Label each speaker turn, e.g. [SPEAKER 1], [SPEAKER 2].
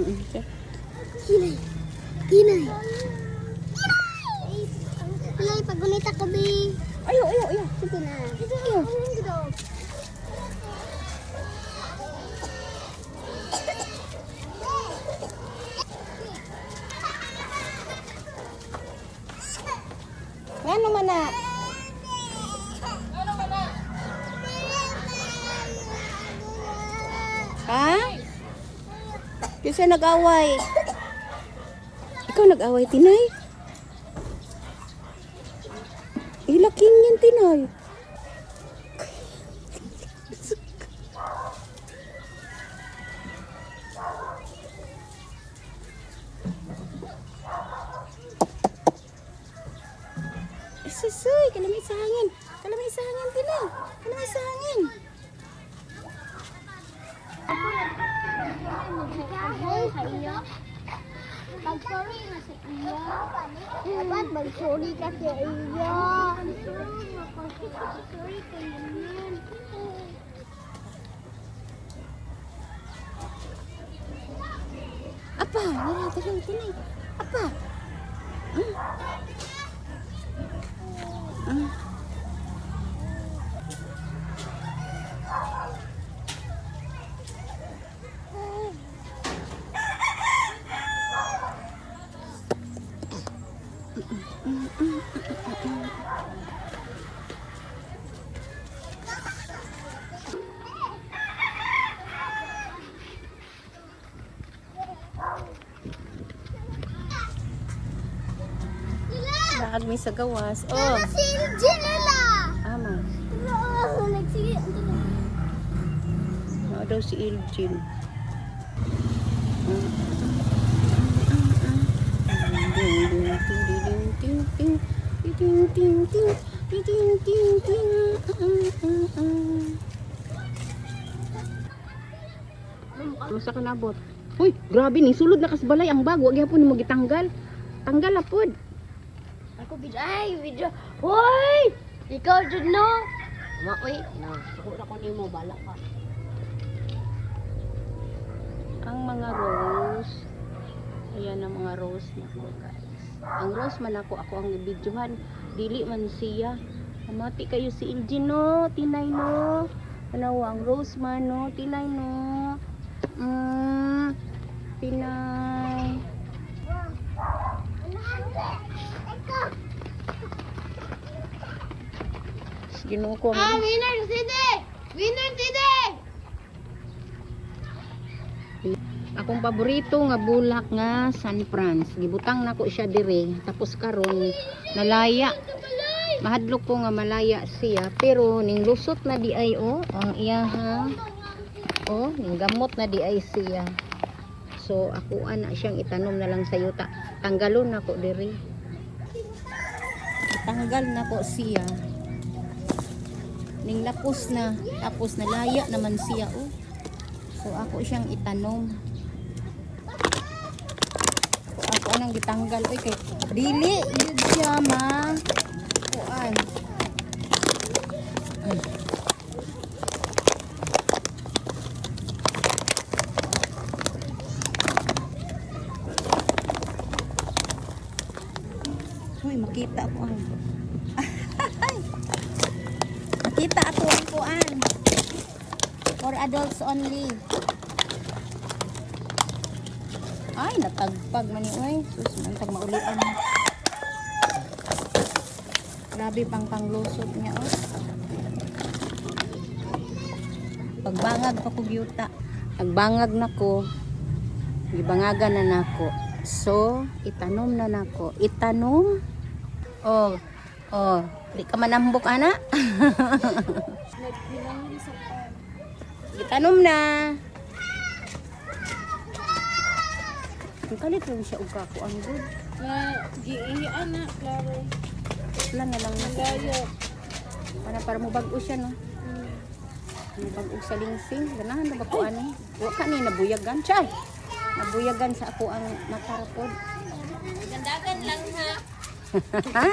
[SPEAKER 1] Kinay. Kinay. Kinay, pagunita ko, bi.
[SPEAKER 2] Ayo.
[SPEAKER 1] Sige na. Ayo.
[SPEAKER 2] Ano man na? Ha? Kasi nag-away. Ikaw nag-away, Tinay? Ilaking yan, Tinay. Susoy, kalamay sa hangin. Kalamay sa hangin, Tinay. Kalamay sa hangin.
[SPEAKER 1] Mag-sorry na sa iyo. Dapat mag-sorry ka sa iyo. Sorry ka naman.
[SPEAKER 2] Apa? Nara, talagang Tinay. Apa? Laag may sa gawas. Oh.
[SPEAKER 1] Si Janela.
[SPEAKER 2] Ama.
[SPEAKER 1] Nagsige.
[SPEAKER 2] Ano daw si Iljin? Masa ka nabot? Uy, grabe ni sulod na kasbalay ang bag. Wag gyapon mo gitanggal. Tanggal na pod.
[SPEAKER 1] Ako video. Hoy! Ikaw jud no.
[SPEAKER 2] Uy, na. Ako na ko nimo bala ka. Ang mga rose. Ayan ang mga rose na ko, guys. Ang rose man ako ang ibidyohan. Dili man siya. Amati kayo si Iljin no, Tinay no. Ano ang rose man no, Tinay no. Tinay. Ginoo ko.
[SPEAKER 1] Winner Sidi! Winner Sidi!
[SPEAKER 2] Akong paborito nga bulak nga San Franz. Gibutang nako siya dire. Tapos karon nalaya. Mahadlok ko nga malaya siya. Pero ning lusot na di ay ang iyaha. Ning gamot na di ay siya. So ako ana siyang itanom na lang sa yuta. Tanggalon nako dire. Tanggal nako siya. Ning lapos na. Tapos nalaya naman siya So ako siyang itanom. Ako anang gitanggal kay dili yun siya ma. Kuan. Uy, makita ako makita ako ang kuan. For adults only. Ay, natagpag man ni oy. Sus, man tag maulian. Grabe panglusot niya Pagbangag pa ko gyuta. Pagbangag nako. Gibangagan na nako. So, itanom na nako. Itanom. Di ka manambok ana. Itanom na. Ang kalit lang siya og kako ang good.
[SPEAKER 3] Na giiyan na klaro.
[SPEAKER 2] Lang na lang
[SPEAKER 3] Malayo.
[SPEAKER 2] para mo bag-o siya no. Ano bag-o sa lingsing. Ganahan na ba ko ani? Wa ka ni nabuyagan chay. Nabuyagan sa ako ang matarapod.
[SPEAKER 3] Gandagan lang ha.
[SPEAKER 2] Ha?